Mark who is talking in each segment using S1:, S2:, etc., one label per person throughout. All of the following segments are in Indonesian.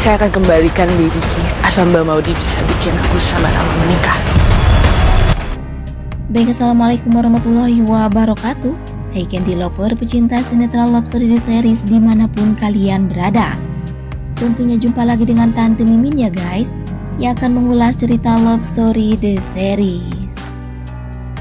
S1: Saya akan kembalikan baby Keith asal Mbak Maudi bisa bikin aku sama Rama menikah.
S2: Baik, assalamualaikum warahmatullahi wabarakatuh. Hai Candy Lover, pecinta sinetron Love Story The Series dimanapun kalian berada. Tentunya jumpa lagi dengan Tante Mimin ya guys, yang akan mengulas cerita Love Story The Series.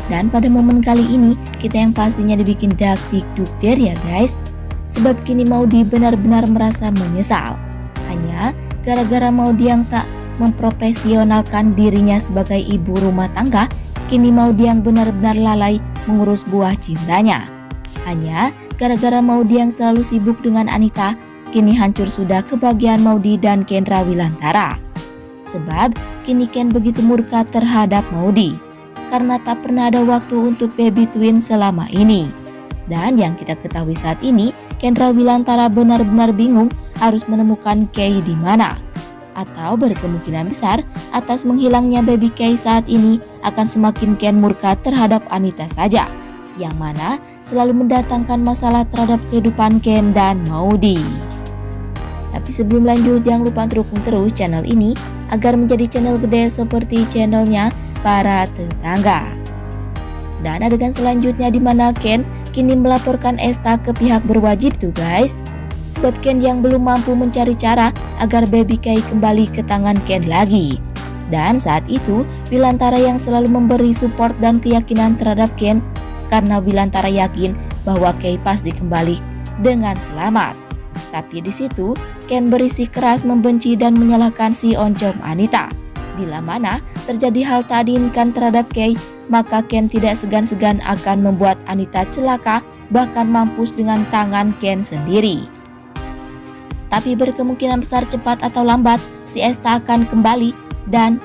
S2: Dan pada momen kali ini, kita yang pastinya dibikin dak dikdukder ya guys. Sebab kini Maudi benar-benar merasa menyesal. Hanya gara-gara Maudi yang tak memprofesionalkan dirinya sebagai ibu rumah tangga, kini Maudi yang benar-benar lalai mengurus buah cintanya. Hanya gara-gara Maudi yang selalu sibuk dengan Anita, kini hancur sudah kebahagiaan Maudi dan Ken Rawilantara. Sebab kini Ken begitu murka terhadap Maudi, karena tak pernah ada waktu untuk baby twin selama ini. Dan yang kita ketahui saat ini, Ken Rawilantara benar-benar bingung harus menemukan Kay di mana. Atau berkemungkinan besar atas menghilangnya baby Kay saat ini akan semakin Ken murka terhadap Anita saja, yang mana selalu mendatangkan masalah terhadap kehidupan Ken dan Maudi. Tapi sebelum lanjut, jangan lupa untuk dukung terus channel ini agar menjadi channel gede seperti channelnya Para Tetangga. Dan adegan selanjutnya di mana Ken kini melaporkan Esta ke pihak berwajib tuh guys. Sebab Ken yang belum mampu mencari cara agar baby Kay kembali ke tangan Ken lagi. Dan saat itu Wilantara yang selalu memberi support dan keyakinan terhadap Ken, karena Wilantara yakin bahwa Kay pasti kembali dengan selamat. Tapi di situ Ken berisi keras membenci dan menyalahkan si oncom Anita. Bila mana terjadi hal tak diinginkan terhadap Kay, maka Ken tidak segan-segan akan membuat Anita celaka, bahkan mampus dengan tangan Ken sendiri. Tapi berkemungkinan besar cepat atau lambat si Esta akan kembali dan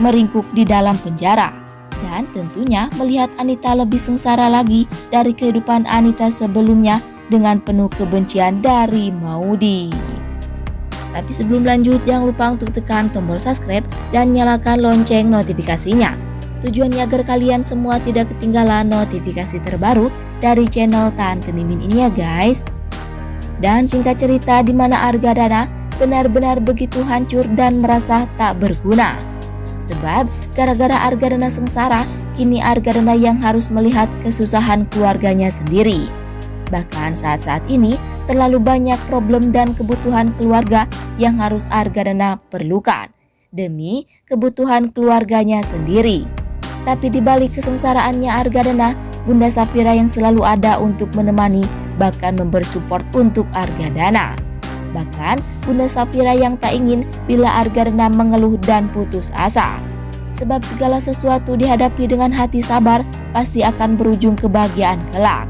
S2: meringkuk di dalam penjara. Dan tentunya melihat Anita lebih sengsara lagi dari kehidupan Anita sebelumnya dengan penuh kebencian dari Maudi. Tapi sebelum lanjut, jangan lupa untuk tekan tombol subscribe dan nyalakan lonceng notifikasinya. Tujuannya agar kalian semua tidak ketinggalan notifikasi terbaru dari channel Tante Mimin ini ya guys. Dan singkat cerita, di mana Argadana benar-benar begitu hancur dan merasa tak berguna. Sebab gara-gara Argadana sengsara, kini Argadana yang harus melihat kesusahan keluarganya sendiri. Bahkan saat-saat ini terlalu banyak problem dan kebutuhan keluarga yang harus Argadana perlukan demi kebutuhan keluarganya sendiri. Tapi di balik kesengsaraannya Argadana, Bunda Safira yang selalu ada untuk menemani, bahkan memberi support untuk Argadana. Bahkan Bunda Safira yang tak ingin bila Argadana mengeluh dan putus asa. Sebab segala sesuatu dihadapi dengan hati sabar pasti akan berujung kebahagiaan kelak.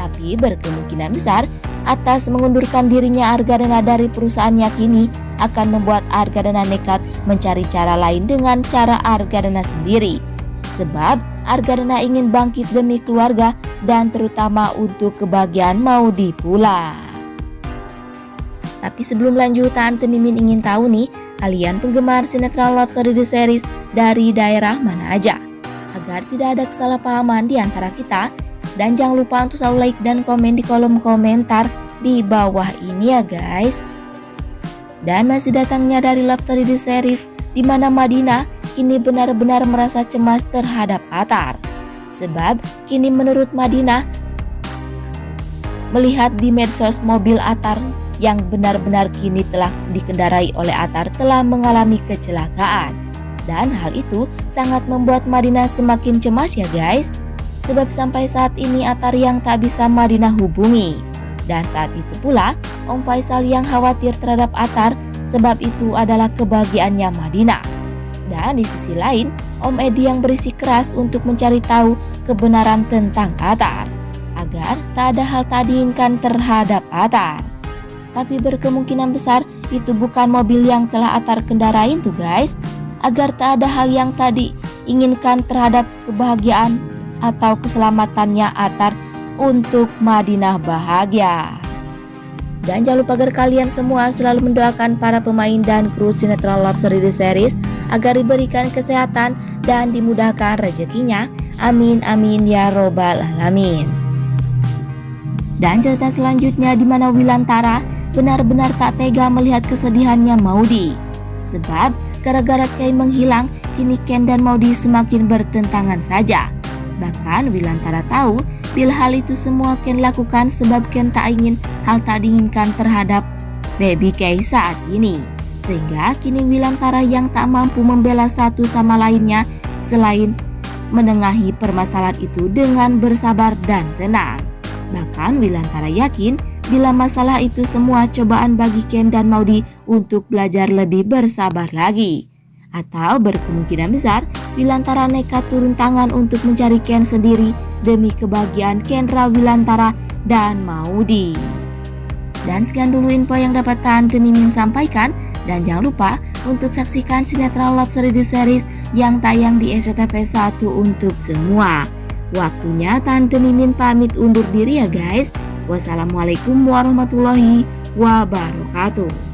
S2: Tapi berkemungkinan besar atas mengundurkan dirinya Argadana dari perusahaannya kini akan membuat Argadana nekat mencari cara lain dengan cara Argadana sendiri. Sebab Argadana ingin bangkit demi keluarga dan terutama untuk kebahagiaan Maudi pula. Tapi sebelum lanjut, Tante Mimin ingin tahu nih, kalian penggemar sinetron Love Story The Series dari daerah mana aja? Agar tidak ada kesalahpahaman di antara kita. Dan jangan lupa untuk selalu like dan komen di kolom komentar di bawah ini ya guys. Dan masih datangnya dari Love Story The Series, di mana Madinah kini benar-benar merasa cemas terhadap Atar. Sebab kini menurut Madinah, melihat di medsos mobil Atar yang benar-benar kini telah dikendarai oleh Atar telah mengalami kecelakaan. Dan hal itu sangat membuat Madinah semakin cemas ya guys. Sebab sampai saat ini Atar yang tak bisa Madinah hubungi. Dan saat itu pula Om Faisal yang khawatir terhadap Atar, sebab itu adalah kebahagiaannya Madinah. Dan di sisi lain, Om Edi yang berisi keras untuk mencari tahu kebenaran tentang Atar, agar tak ada hal tak diinginkan terhadap Atar. Tapi berkemungkinan besar itu bukan mobil yang telah Atar kendarain tuh guys, agar tak ada hal yang tadi inginkan terhadap kebahagiaan atau keselamatannya Atar untuk Madinah bahagia. Dan jangan lupa agar kalian semua selalu mendoakan para pemain dan kru sinetron Love Story The Series agar diberikan kesehatan dan dimudahkan rezekinya. Amin amin ya robbal alamin. Dan cerita selanjutnya di mana Wilantara benar-benar tak tega melihat kesedihannya Maudy. Sebab gara-gara Kay menghilang, kini Ken dan Maudy semakin bertentangan saja. Bahkan Wilantara tahu bila hal itu semua Ken lakukan sebab Ken tak ingin hal tak diinginkan terhadap baby Kay saat ini. Sehingga kini Wilantara yang tak mampu membela satu sama lainnya selain menengahi permasalahan itu dengan bersabar dan tenang. Bahkan Wilantara yakin bila masalah itu semua cobaan bagi Ken dan Maudy untuk belajar lebih bersabar lagi. Atau berkemungkinan besar Wilantara nekat turun tangan untuk mencari Ken sendiri demi kebahagiaan Kendra Wilantara dan Maudy. Dan sekian dulu info yang dapat Tante Mimin sampaikan. Dan jangan lupa untuk saksikan sinetron Love Story The Series yang tayang di SCTV 1 untuk semua. Waktunya Tante Mimin pamit undur diri ya guys. Wassalamualaikum warahmatullahi wabarakatuh.